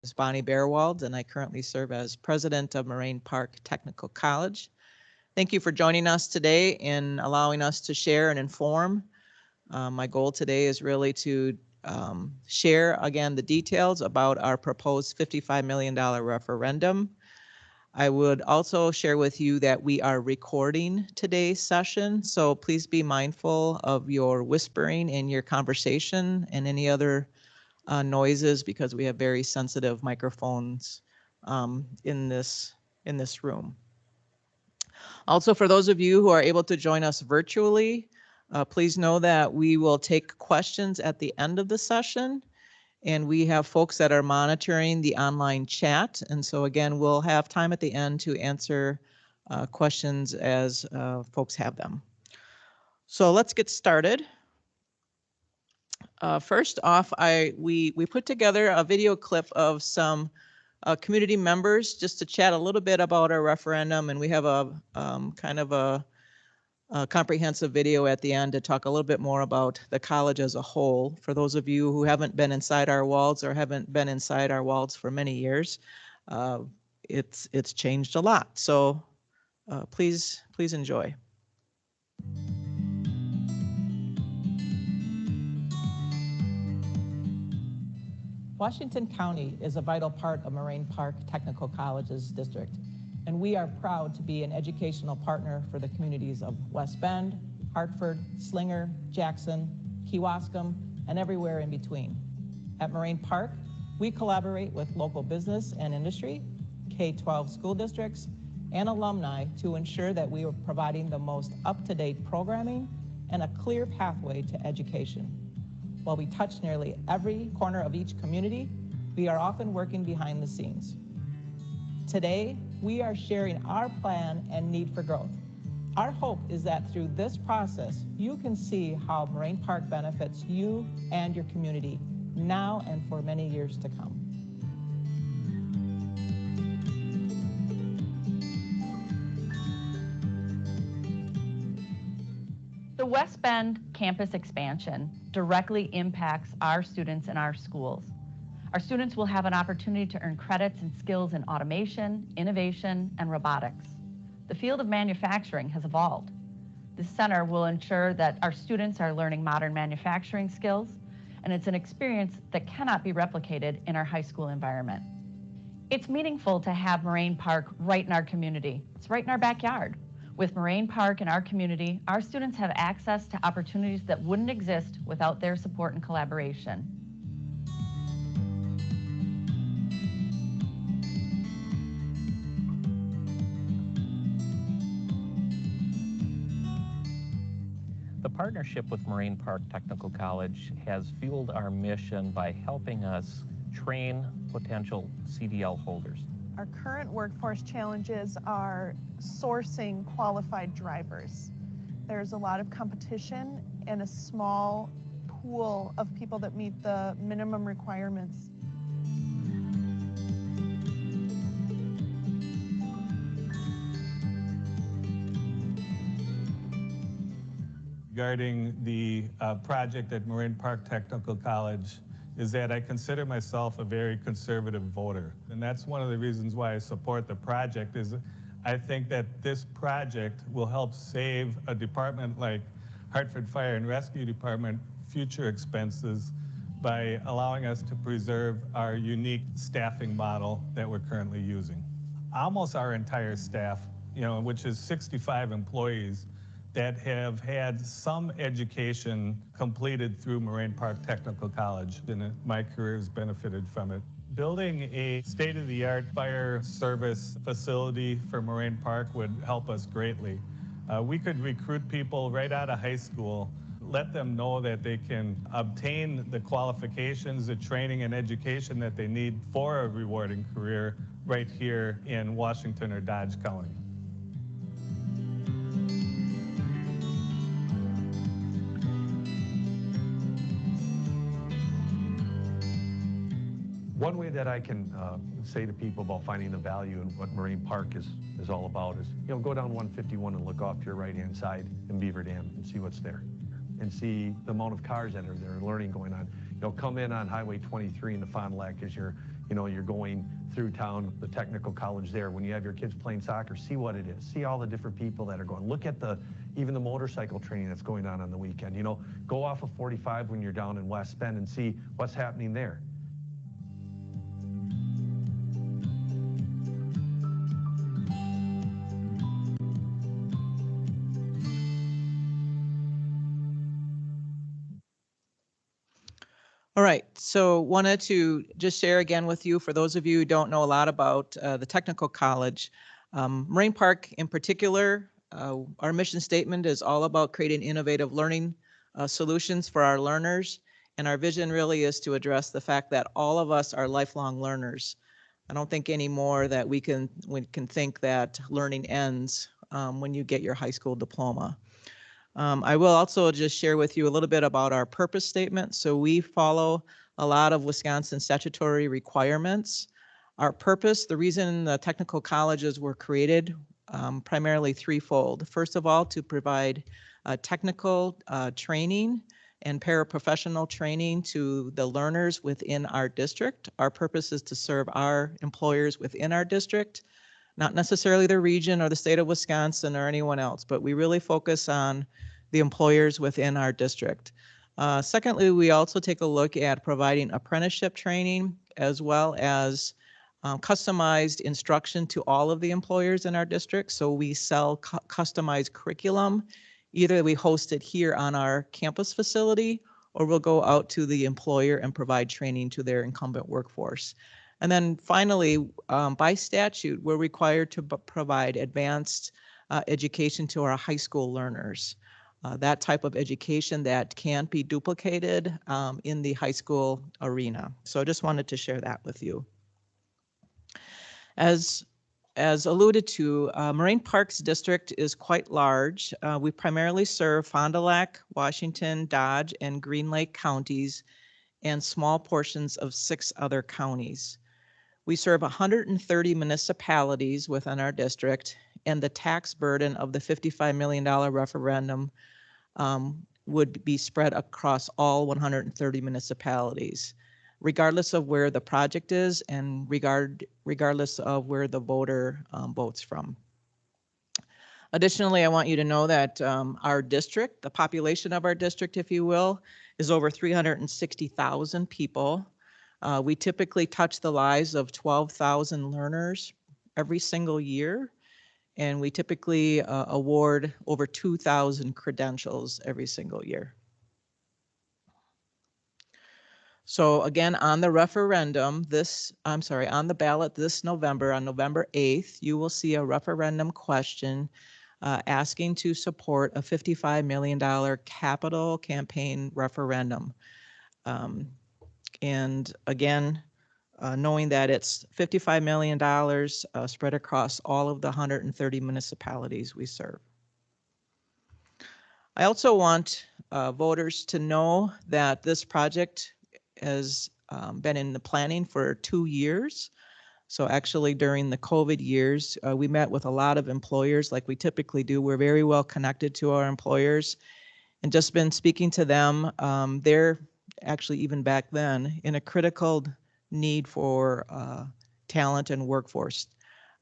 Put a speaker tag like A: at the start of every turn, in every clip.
A: is Bonnie Bearwald, and I currently serve as president of Moraine Park Technical College. Thank you for joining us today and allowing us to share and inform. My goal today is really to share again the details about our proposed $55 million referendum. I would also share with you that we are recording today's session, so please be mindful of your whispering in your conversation and any other noises, because we have very sensitive microphones in this room. Also, for those of you who are able to join us virtually, please know that we will take questions at the end of the session, and we have folks that are monitoring the online chat. And so again, we'll have time at the end to answer questions as folks have them. So let's get started. First off, we put together a video clip of some community members just to chat a little bit about our referendum, and we have a kind of a comprehensive video at the end to talk a little bit more about the college as a whole. For those of you who haven't been inside our walls or haven't been inside our walls for many years, it's changed a lot. So please enjoy. Washington County is a vital part of Moraine Park Technical College's district, and we are proud to be an educational partner for the communities of West Bend, Hartford, Slinger, Jackson, Kewaskum, and everywhere in between. At Moraine Park, we collaborate with local business and industry, K-12 school districts, and alumni to ensure that we are providing the most up-to-date programming and a clear pathway to education. While we touch nearly every corner of each community, we are often working behind the scenes. Today, we are sharing our plan and need for growth. Our hope is that through this process, you can see how Moraine Park benefits you and your community now and for many years to come.
B: The West Bend campus expansion directly impacts our students and our schools. Our students will have an opportunity to earn credits and skills in automation, innovation, and robotics. The field of manufacturing has evolved. This center will ensure that our students are learning modern manufacturing skills, and it's an experience that cannot be replicated in our high school environment. It's meaningful to have Moraine Park right in our community. It's right in our backyard. With Moraine Park in our community, our students have access to opportunities that wouldn't exist without their support and collaboration.
C: The partnership with Moraine Park Technical College has fueled our mission by helping us train potential CDL holders.
D: Our current workforce challenges are sourcing qualified drivers. There's a lot of competition and a small pool of people that meet the minimum requirements.
E: Regarding the project at Moraine Park Technical College is that I consider myself a very conservative voter. And that's one of the reasons why I support the project. Is I think that this project will help save a department like Hartford Fire and Rescue Department future expenses by allowing us to preserve our unique staffing model that we're currently using. Almost our entire staff, which is 65 employees, that have had some education completed through Moraine Park Technical College, and my career has benefited from it. Building a state-of-the-art fire service facility for Moraine Park would help us greatly. We could recruit people right out of high school, let them know that they can obtain the qualifications, the training and education that they need for a rewarding career right here in Washington or Dodge County.
F: One way that I can say to people about finding the value in what Moraine Park is all about is, go down 151 and look off to your right-hand side in Beaver Dam and see what's there, and see the amount of cars that are there, learning going on. come in on Highway 23 in the Fond du Lac as you're going through town, the technical college there. When you have your kids playing soccer, see what it is. See all the different people that are going. Look at even the motorcycle training that's going on the weekend. Go off of 45 when you're down in West Bend and see what's happening there.
A: All right, so wanted to just share again with you, for those of you who don't know a lot about the technical college, Moraine Park in particular, our mission statement is all about creating innovative learning solutions for our learners. And our vision really is to address the fact that all of us are lifelong learners. I don't think anymore that we can think that learning ends when you get your high school diploma. I will also just share with you a little bit about our purpose statement. So we follow a lot of Wisconsin statutory requirements. Our purpose, the reason the technical colleges were created, primarily threefold. First of all, to provide technical training and paraprofessional training to the learners within our district. Our purpose is to serve our employers within our district, not necessarily the region or the state of Wisconsin or anyone else, but we really focus on the employers within our district. Secondly, we also take a look at providing apprenticeship training as well as customized instruction to all of the employers in our district. So we sell customized curriculum. Either we host it here on our campus facility, or we'll go out to the employer and provide training to their incumbent workforce. And then finally, by statute, we're required to provide advanced education to our high school learners. That type of education that can't be duplicated in the high school arena. So I just wanted to share that with you. As alluded to, Moraine Park's district is quite large. We primarily serve Fond du Lac, Washington, Dodge, and Green Lake counties, and small portions of 6 other counties. We serve 130 municipalities within our district, and the tax burden of the $55 million referendum would be spread across all 130 municipalities, regardless of where the project is and regardless of where the voter votes from. Additionally, I want you to know that our district, the population of our district, if you will, is over 360,000 people. We typically touch the lives of 12,000 learners every single year, and we typically award over 2,000 credentials every single year. So again, on the referendum, on the ballot this November, on November 8th, you will see a referendum question asking to support a $55 million capital campaign referendum. And again, knowing that it's $55 million spread across all of the 130 municipalities we serve. I also want voters to know that this project has been in the planning for 2 years. So actually during the COVID years, we met with a lot of employers like we typically do. We're very well connected to our employers and just been speaking to them. They're actually even back then in a critical need for talent and workforce.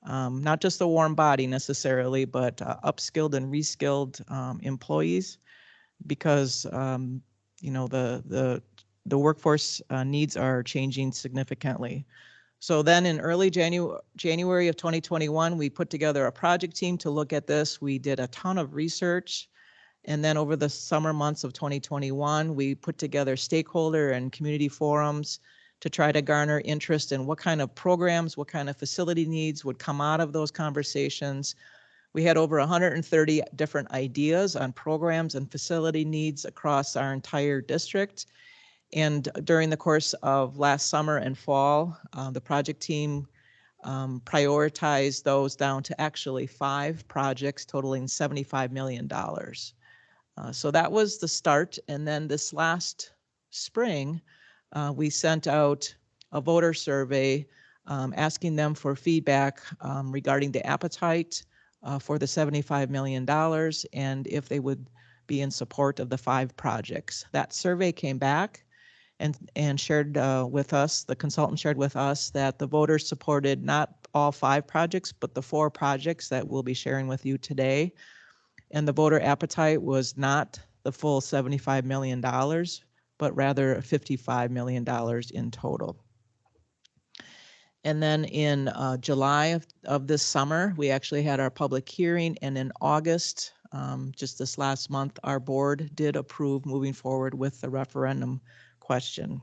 A: Not just a warm body necessarily, but upskilled and reskilled employees, because you know, the workforce needs are changing significantly. So then in early January of 2021, we put together a project team to look at this. We did a ton of research. And then over the summer months of 2021, we put together stakeholder and community forums to try to garner interest in what kind of programs, what kind of facility needs would come out of those conversations. We had over 130 different ideas on programs and facility needs across our entire district. And during the course of last summer and fall, the project team prioritized those down to actually 5 projects totaling $75 million. So that was the start. And then this last spring, we sent out a voter survey asking them for feedback regarding the appetite for the $75 million and if they would be in support of the 5 projects. That survey came back and shared with us, the consultant shared with us that the voters supported not all 5 projects, but the 4 projects that we'll be sharing with you today. And the voter appetite was not the full $75 million, but rather $55 million in total. And then in July of this summer, we actually had our public hearing, and in August, just this last month, our board did approve moving forward with the referendum question.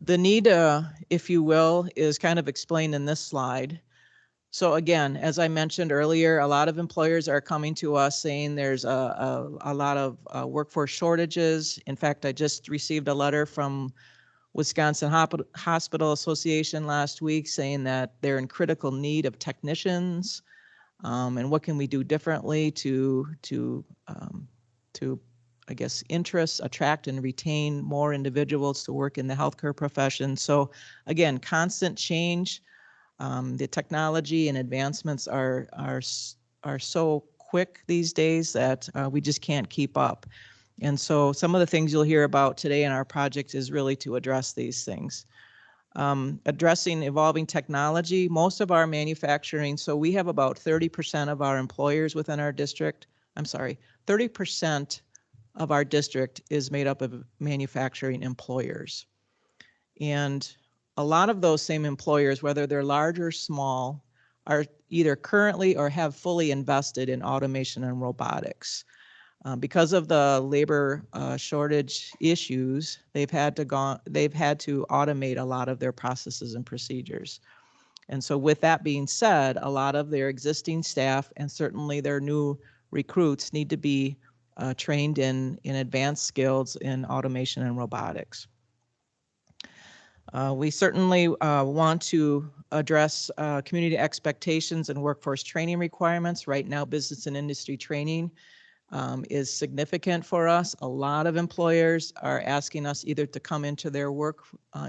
A: The need, if you will, is kind of explained in this slide. So again, as I mentioned earlier, a lot of employers are coming to us saying there's a lot of workforce shortages. In fact, I just received a letter from Wisconsin Hospital Association last week saying that they're in critical need of technicians, and what can we do differently to I guess attract and retain more individuals to work in the healthcare profession. So again, constant change. The technology and advancements are so quick these days that we just can't keep up. And so some of the things you'll hear about today in our project is really to address these things. Addressing evolving technology, most of our manufacturing, so we have about 30% of our employers within our district. 30% of our district is made up of manufacturing employers. And a lot of those same employers, whether they're large or small, are either currently or have fully invested in automation and robotics. Because of the labor shortage issues, they've had to automate a lot of their processes and procedures. And so with that being said, a lot of their existing staff and certainly their new recruits need to be trained in advanced skills in automation and robotics. We certainly want to address community expectations and workforce training requirements. Right now, business and industry training is significant for us. A lot of employers are asking us either to come into their work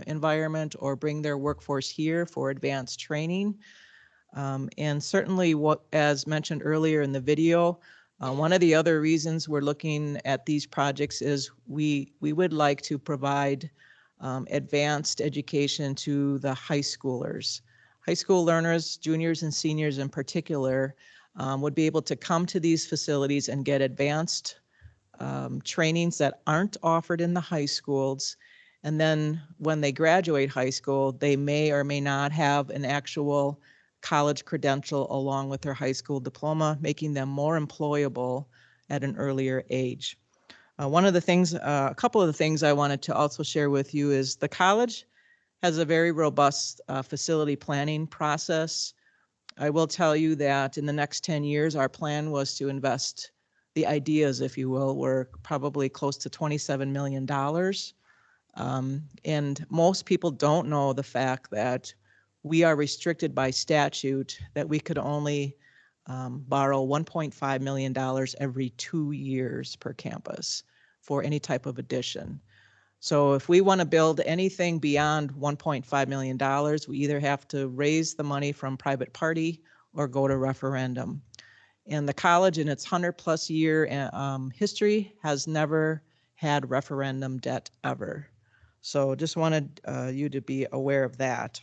A: environment or bring their workforce here for advanced training. And certainly, as mentioned earlier in the video, one of the other reasons we're looking at these projects is we would like to provide advanced education to the high schoolers. High school learners, juniors and seniors in particular, would be able to come to these facilities and get advanced trainings that aren't offered in the high schools. And then when they graduate high school, they may or may not have an actual college credential along with their high school diploma, making them more employable at an earlier age. A couple of the things I wanted to also share with you is the college has a very robust facility planning process. I will tell you that in the next 10 years, our plan was to invest, the ideas, if you will, were probably close to $27 million. And most people don't know the fact that we are restricted by statute that we could only borrow $1.5 million every 2 years per campus for any type of addition. So if we want to build anything beyond $1.5 million, we either have to raise the money from private party or go to referendum. And the college in its 100+ year history has never had referendum debt ever. So just wanted you to be aware of that.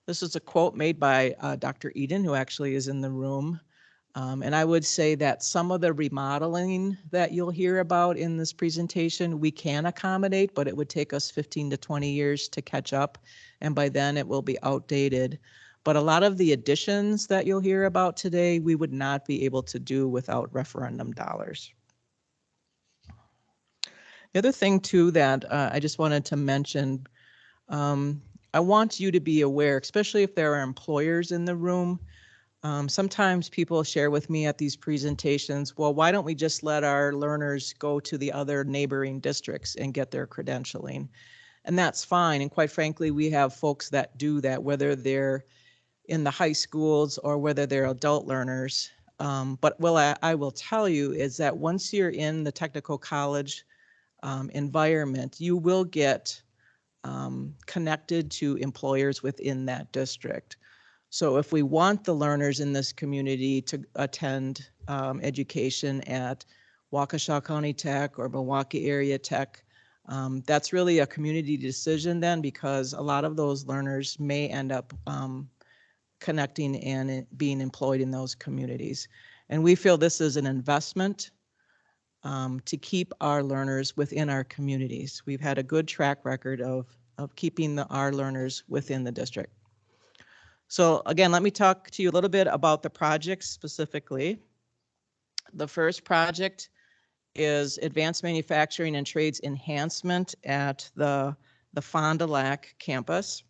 A: This is a quote made by Dr. Eden, who actually is in the room. And I would say that some of the remodeling that you'll hear about in this presentation, we can accommodate, but it would take us 15 to 20 years to catch up. And by then it will be outdated. But a lot of the additions that you'll hear about today, we would not be able to do without referendum dollars. The other thing too that I just wanted to mention, I want you to be aware, especially if there are employers in the room. Sometimes people share with me at these presentations, well, why don't we just let our learners go to the other neighboring districts and get their credentialing? And that's fine. And quite frankly, we have folks that do that, whether they're in the high schools or whether they're adult learners. But what I will tell you is that once you're in the technical college environment, you will get connected to employers within that district. So if we want the learners in this community to attend education at Waukesha County Tech or Milwaukee Area Tech, that's really a community decision then, because a lot of those learners may end up connecting and being employed in those communities. And we feel this is an investment to keep our learners within our communities. We've had a good track record of keeping our learners within the district. So again, let me talk to you a little bit about the projects specifically. The first project is Advanced Manufacturing and Trades Enhancement at the Fond du Lac campus.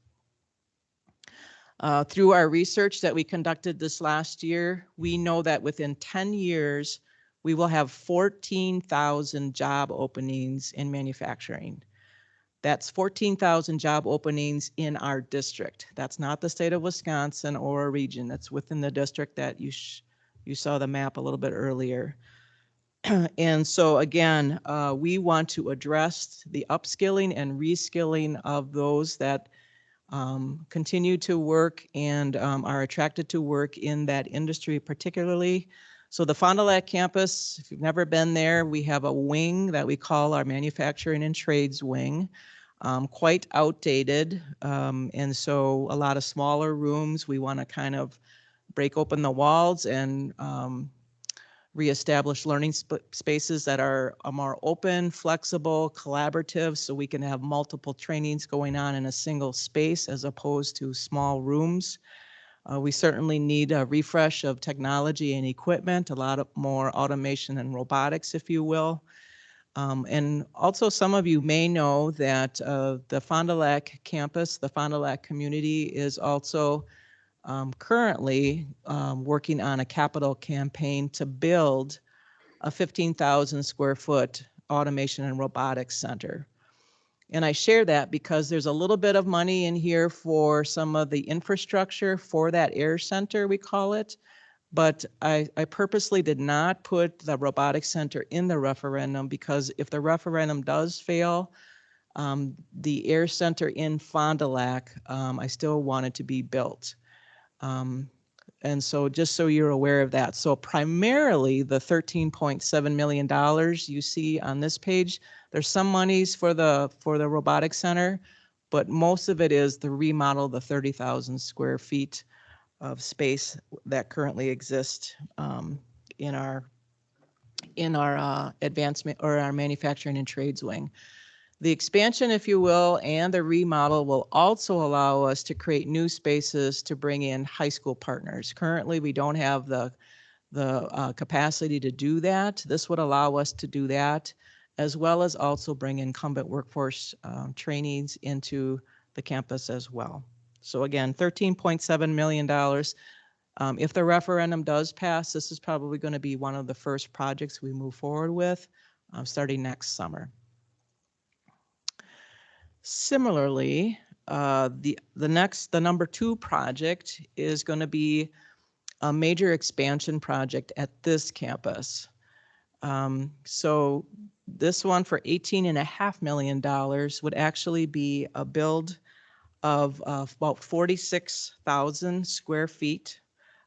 A: Through our research that we conducted this last year, we know that within 10 years, we will have 14,000 job openings in manufacturing. That's 14,000 job openings in our district. That's not the state of Wisconsin or a region. That's within the district that you saw the map a little bit earlier. And so again, we want to address the upskilling and reskilling of those that continue to work and are attracted to work in that industry particularly. So the Fond du Lac campus, if you've never been there, we have a wing that we call our Manufacturing and Trades wing, quite outdated. And so a lot of smaller rooms. We want to kind of break open the walls and reestablish learning spaces that are more open, flexible, collaborative, so we can have multiple trainings going on in a single space as opposed to small rooms. We certainly need a refresh of technology and equipment, a lot of more automation and robotics, if you will. And also some of you may know that the Fond du Lac campus, the Fond du Lac community is also currently working on a capital campaign to build a 15,000 square foot automation and robotics center. And I share that because there's a little bit of money in here for some of the infrastructure for that air center, we call it. But I purposely did not put the robotics center in the referendum because if the referendum does fail, the air center in Fond du Lac, I still want it to be built. And so just so you're aware of that. So primarily the $13.7 million you see on this page, there's some monies for the robotics center, but most of it is the remodel, the 30,000 square feet of space that currently exist in our advancement or our manufacturing and trades wing. The expansion, if you will, and the remodel will also allow us to create new spaces to bring in high school partners. Currently, we don't have the capacity to do that. This would allow us to do that, as well as also bring incumbent workforce trainees into the campus as well. So again, $13.7 million. If the referendum does pass, this is probably going to be one of the first projects we move forward with starting next summer. Similarly, the number 2 project is going to be a major expansion project at this campus. So this one for $18.5 million would actually be a build of about 46,000 square feet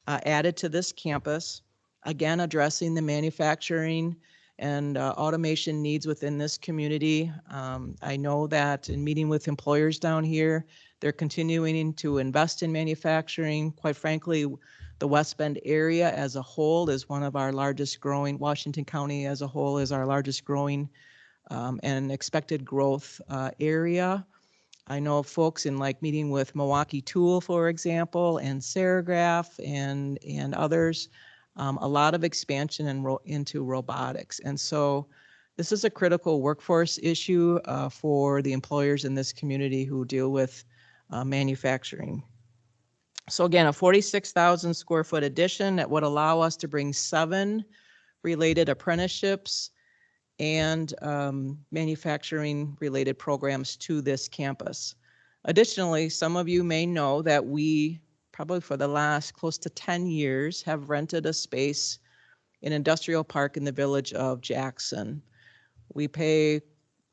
A: added to this campus, again addressing the manufacturing and automation needs within this community. I know that in meeting with employers down here, they're continuing to invest in manufacturing. Quite frankly, the West Bend area as a whole is one of our largest growing, Washington County as a whole is our largest growing and expected growth area. I know folks in like meeting with Milwaukee Tool, for example, and Serigraph and others, a lot of expansion into robotics. And so this is a critical workforce issue for the employers in this community who deal with manufacturing. So again, a 46,000 square foot addition that would allow us to bring 7 related apprenticeships and manufacturing related programs to this campus. Additionally, some of you may know that we probably for the last close to 10 years have rented a space in Industrial Park in the village of Jackson. We pay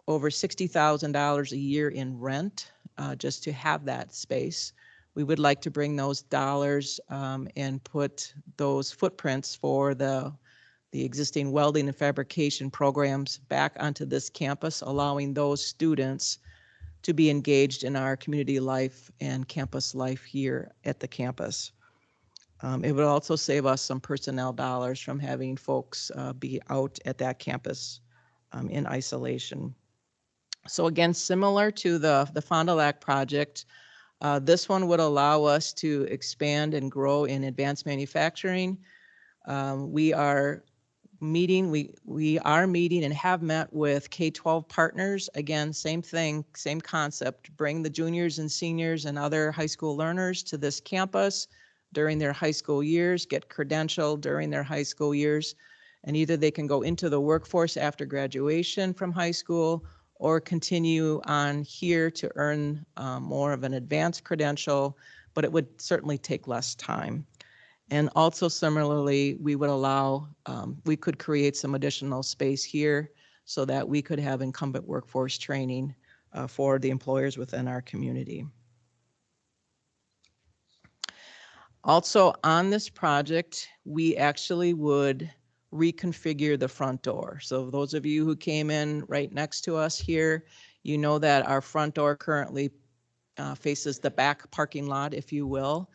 A: over $60,000 a year in rent just to have that space. we would like to bring those dollars and put those footprints for the existing welding and fabrication programs back onto this campus, allowing those students to be engaged in our community life and campus life here at the campus. It would also save us some personnel dollars from having folks be out at that campus in isolation. So again, similar to the Fond du Lac project, this one would allow us to expand and grow in advanced manufacturing. We are meeting and have met with K-12 partners. Again, same thing, same concept, bring the juniors and seniors and other high school learners to this campus during their high school years, get credentialed during their high school years, and either they can go into the workforce after graduation from high school or continue on here to earn more of an advanced credential, but it would certainly take less time. And also similarly, we would allow, we could create some additional space here so that we could have incumbent workforce training for the employers within our community. Also on this project, we actually would reconfigure the front door. So those of you who came in right next to us here, you know that our front door currently faces the back parking lot, if you will.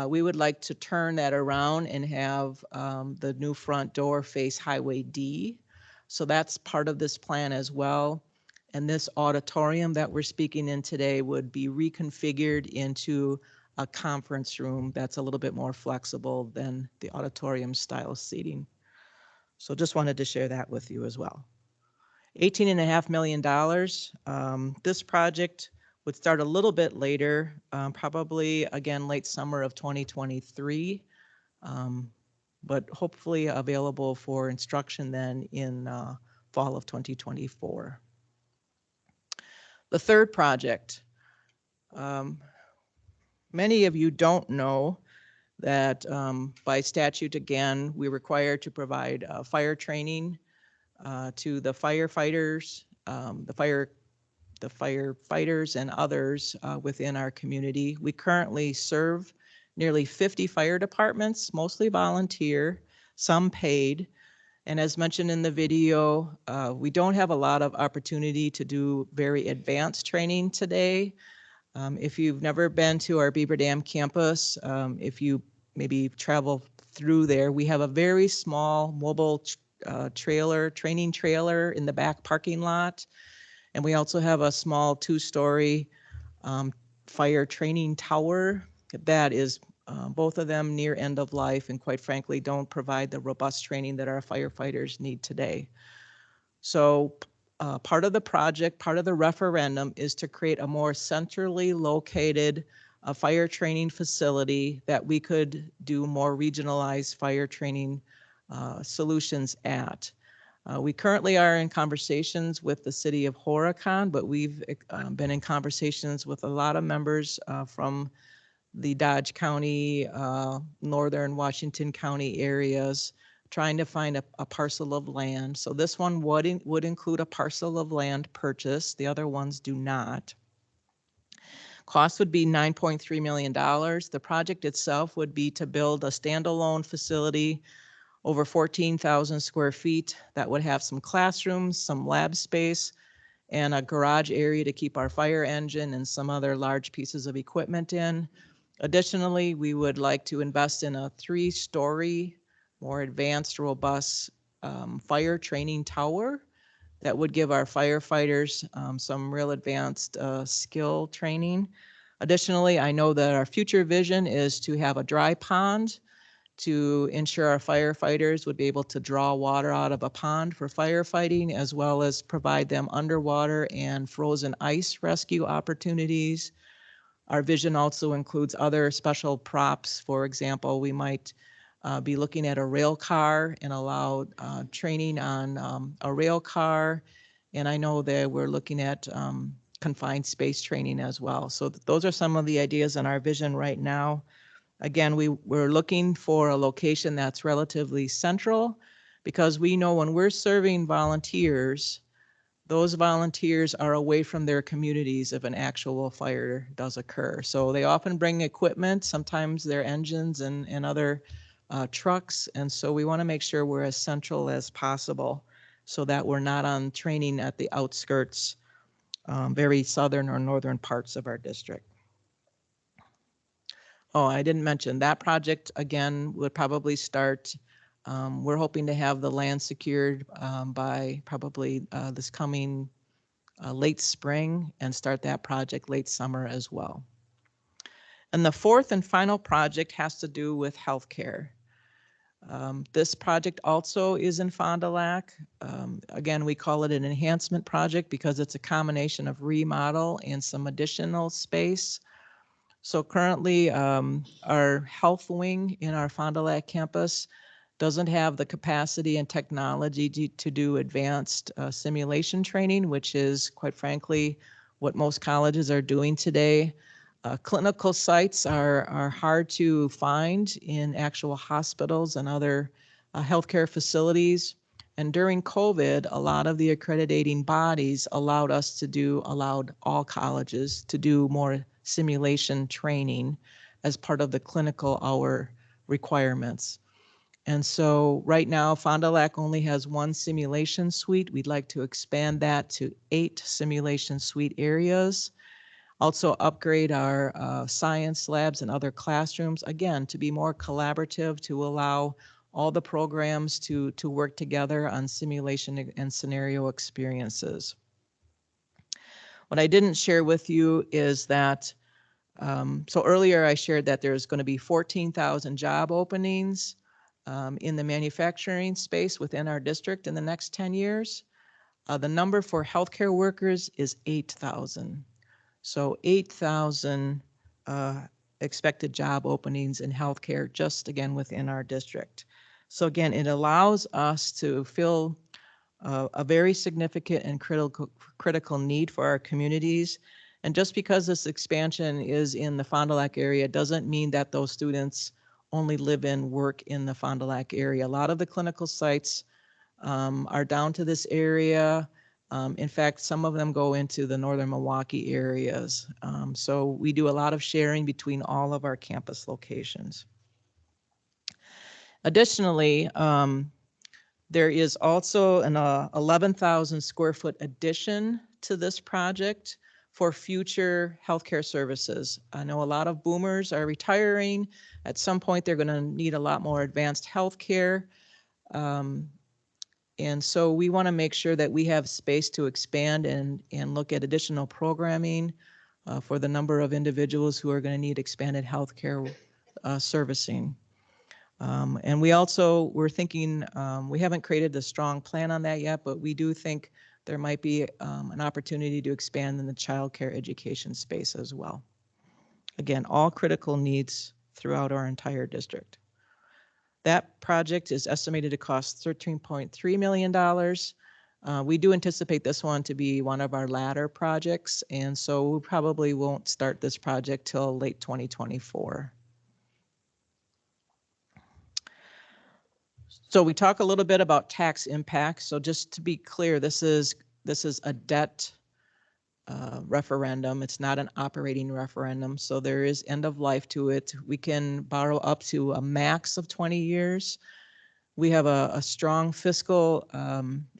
A: We would like to turn that around and have the new front door face Highway D. So that's part of this plan as well. And this auditorium that we're speaking in today would be reconfigured into a conference room that's a little bit more flexible than the auditorium style seating. So just wanted to share that with you as well. $18.5 million. This project would start a little bit later, probably again late summer of 2023, but hopefully available for instruction then in fall of 2024. The third project. Many of you don't know that by statute, again, we're required to provide fire training to the firefighters, the firefighters and others within our community. We currently serve nearly 50 fire departments, mostly volunteer, some paid. And as mentioned in the video, we don't have a lot of opportunity to do very advanced training today. If you've never been to our Beaver Dam campus, if you maybe travel through there, we have a very small mobile training trailer in the back parking lot. And we also have a small 2-story fire training tower that is both of them near end of life and quite frankly don't provide the robust training that our firefighters need today. So part of the project, part of the referendum is to create a more centrally located fire training facility that we could do more regionalized fire training solutions at. We currently are in conversations with the city of Horicon, but we've been in conversations with a lot of members from the Dodge County, Northern Washington County areas, trying to find a parcel of land. So this one would include a parcel of land purchase. The other ones do not. Cost would be $9.3 million. The project itself would be to build a standalone facility over 14,000 square feet that would have some classrooms, some lab space, and a garage area to keep our fire engine and some other large pieces of equipment in. Additionally, we would like to invest in a 3-story, more advanced, robust fire training tower that would give our firefighters some real advanced skill training. Additionally, I know that our future vision is to have a dry pond to ensure our firefighters would be able to draw water out of a pond for firefighting, as well as provide them underwater and frozen ice rescue opportunities. Our vision also includes other special props. For example, we might be looking at a rail car and allow training on a rail car. And I know that we're looking at confined space training as well. So those are some of the ideas in our vision right now. Again, we're looking for a location that's relatively central because we know when we're serving volunteers, those volunteers are away from their communities if an actual fire does occur. So they often bring equipment, sometimes their engines and other trucks. And so we want to make sure we're as central as possible so that we're not on training at the outskirts, very southern or northern parts of our district. Oh, I didn't mention that project again would probably start. We're hoping to have the land secured by probably this coming late spring and start that project late summer as well. And the fourth and final project has to do with healthcare. This project also is in Fond du Lac. Again, we call it an enhancement project because it's a combination of remodel and some additional space. So currently, our health wing in our Fond du Lac campus doesn't have the capacity and technology to do advanced simulation training, which is, quite frankly, what most colleges are doing today. Clinical sites are hard to find in actual hospitals and other healthcare facilities. And during COVID, a lot of the accrediting bodies allowed all colleges to do more simulation training as part of the clinical hour requirements. And so right now, Fond du Lac only has one simulation suite. We'd like to expand that to 8 simulation suite areas. Also upgrade our science labs and other classrooms, again, to be more collaborative, to allow all the programs to work together on simulation and scenario experiences. What I didn't share with you is that, so earlier I shared that there's going to be 14,000 job openings in the manufacturing space within our district in the next 10 years. The number for healthcare workers is 8,000. So 8,000 expected job openings in healthcare just again within our district. So again, it allows us to fill a very significant and critical need for our communities. And just because this expansion is in the Fond du Lac area doesn't mean that those students only live and work in the Fond du Lac area. A lot of the clinical sites are down to this area. In fact, some of them go into the northern Milwaukee areas. So we do a lot of sharing between all of our campus locations. Additionally, there is also an 11,000 square foot addition to this project for future healthcare services. I know a lot of boomers are retiring. At some point, they're going to need a lot more advanced healthcare. And so we want to make sure that we have space to expand and look at additional programming for the number of individuals who are going to need expanded healthcare servicing. And we're thinking, we haven't created a strong plan on that yet, but we do think there might be an opportunity to expand in the childcare education space as well. Again, all critical needs throughout our entire district. That project is estimated to cost $13.3 million. We do anticipate this one to be one of our latter projects, and so we probably won't start this project till late 2024. So we talk a little bit about tax impact. So just to be clear, this is a debt referendum. It's not an operating referendum. So there is end of life to it. We can borrow up to a max of 20 years. We have a strong fiscal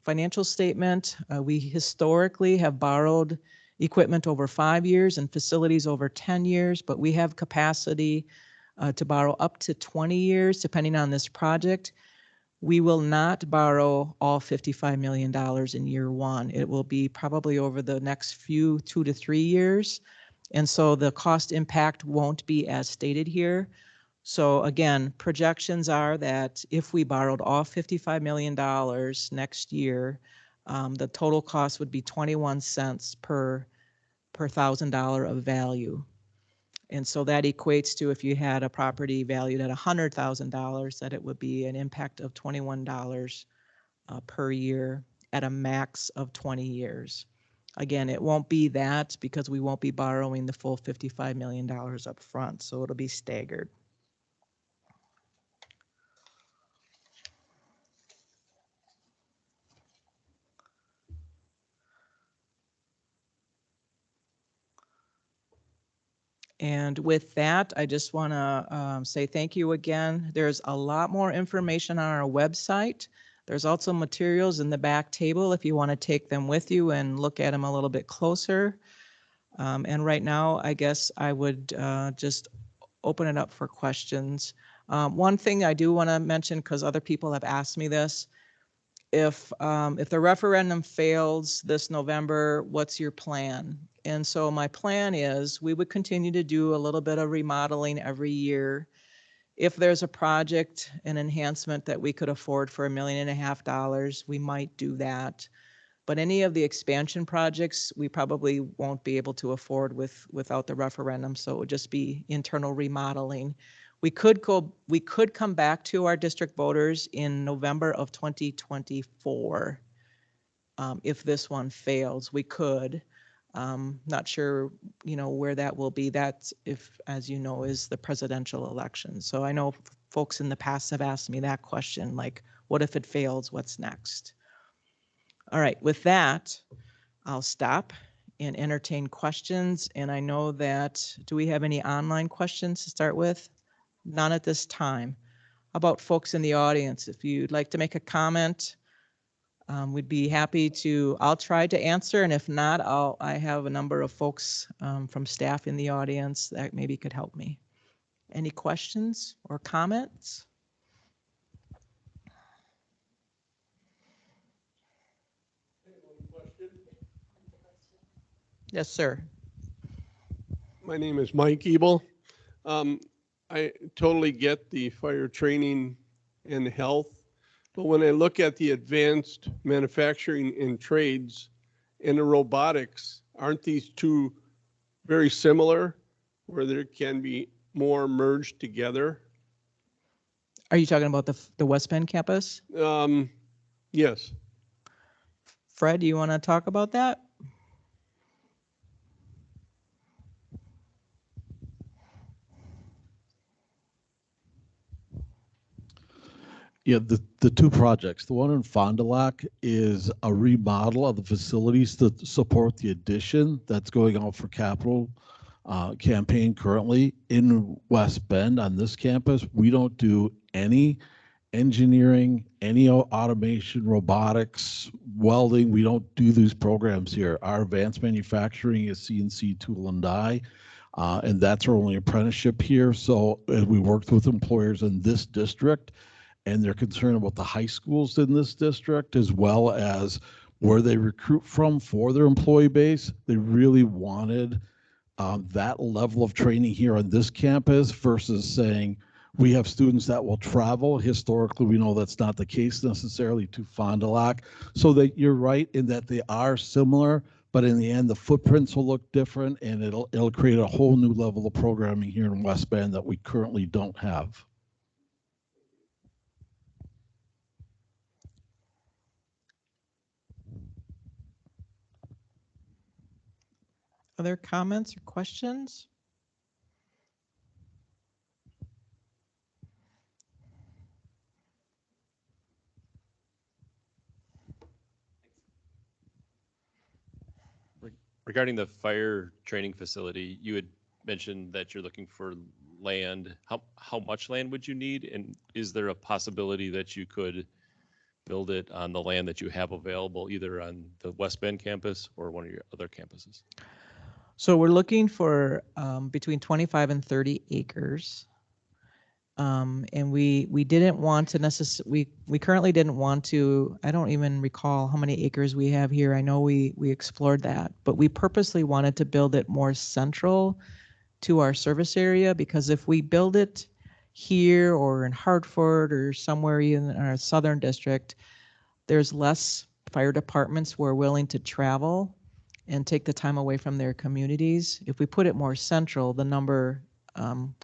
A: financial statement. We historically have borrowed equipment over 5 years and facilities over 10 years, but we have capacity to borrow up to 20 years depending on this project. We will not borrow all $55 million in year one. It will be probably over the next few 2 to 3 years. And so the cost impact won't be as stated here. So again, projections are that if we borrowed all $55 million next year, the total cost would be 21 cents per $1,000 of value. And so that equates to, if you had a property valued at $100,000, that it would be an impact of $21 per year at a max of 20 years. Again, it won't be that because we won't be borrowing the full $55 million up front, so it'll be staggered. And with that, I just want to say thank you again. There's a lot more information on our website. There's also materials in the back table if you want to take them with you and look at them a little bit closer. And right now, I guess I would just open it up for questions. One thing I do want to mention, because other people have asked me this, if the referendum fails this November, what's your plan? And so my plan is we would continue to do a little bit of remodeling every year. If there's a project, an enhancement that we could afford for $1.5 million, we might do that. But any of the expansion projects, we probably won't be able to afford without the referendum. So it would just be internal remodeling. We could come back to our district voters in November of 2024. If this one fails, we could. Not sure, where that will be. That's if, as you know, is the presidential election. So I know folks in the past have asked me that question, like, what if it fails? What's next? All right, with that, I'll stop and entertain questions. And I know that, do we have any online questions to start with? None at this time. How about folks in the audience? If you'd like to make a comment, we'd be happy to, I'll try to answer. And if not, I have a number of folks from staff in the audience that maybe could help me. Any questions or comments? Yes, sir.
G: My name is Mike Ebel. I totally get the fire training and health, but when I look at the advanced manufacturing and trades and the robotics, aren't these two very similar where there can be more merged together?
A: Are you talking about the West Bend campus?
G: Yes.
A: Fred, do you want to talk about that?
H: Yeah, the two projects. The one in Fond du Lac is a remodel of the facilities to support the addition that's going out for capital campaign currently. In West Bend on this campus, we don't do any engineering, any automation, robotics, welding. We don't do these programs here. Our advanced manufacturing is CNC tool and die. And that's our only apprenticeship here. So as we worked with employers in this district, and they're concerned about the high schools in this district, as well as where they recruit from for their employee base. They really wanted that level of training here on this campus versus saying, we have students that will travel. Historically, we know that's not the case necessarily to Fond du Lac. So that you're right in that they are similar, but in the end, the footprints will look different, and it'll create a whole new level of programming here in West Bend that we currently don't have.
A: Other comments or questions?
I: Regarding the fire training facility, you had mentioned that you're looking for land. How much land would you need? And is there a possibility that you could build it on the land that you have available, either on the West Bend campus or one of your other campuses?
A: So we're looking for between 25 and 30 acres. And we didn't want to necessarily, we currently didn't want to, I don't even recall how many acres we have here. I know we explored that, but we purposely wanted to build it more central to our service area, because if we build it here or in Hartford or somewhere in our southern district, there's less fire departments who are willing to travel and take the time away from their communities. If we put it more central, the number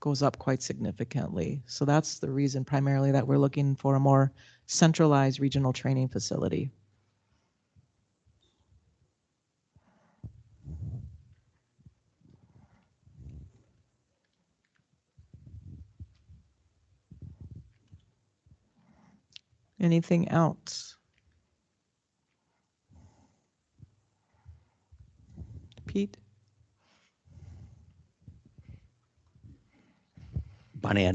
A: goes up quite significantly. So that's the reason primarily that we're looking for a more centralized regional training facility. Anything else? Pete?
J: Bonnie,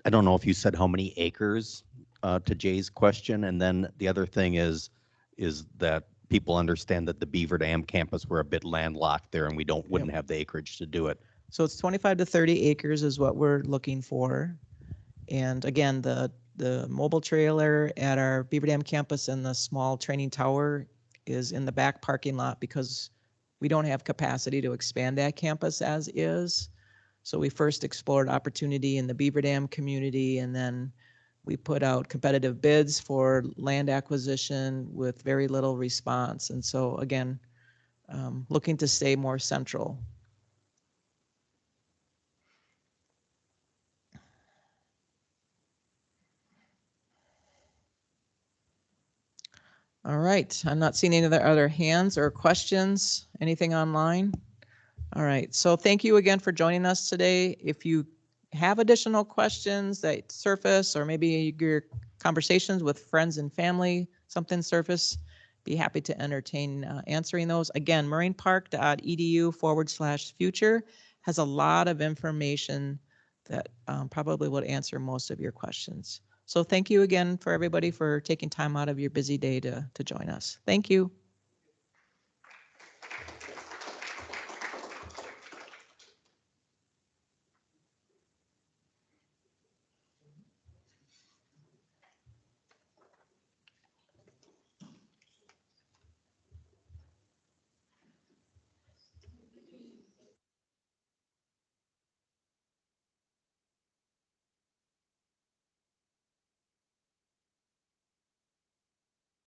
J: I don't know if you said how many acres to Jay's question, and then the other thing is that people understand that the Beaver Dam campus, we're a bit landlocked there, and we wouldn't have the acreage to do it.
A: So it's 25 to 30 acres is what we're looking for. And again, the mobile trailer at our Beaver Dam campus and the small training tower is in the back parking lot because we don't have capacity to expand that campus as is. So we first explored opportunity in the Beaver Dam community, and then we put out competitive bids for land acquisition with very little response. And so again, looking to stay more central. All right, I'm not seeing any other hands or questions, anything online. All right, so thank you again for joining us today. If you have additional questions that surface, or maybe your conversations with friends and family, something surface, be happy to entertain answering those. Again, morainepark.edu/future has a lot of information that probably would answer most of your questions. So thank you again for everybody for taking time out of your busy day to join us. Thank you.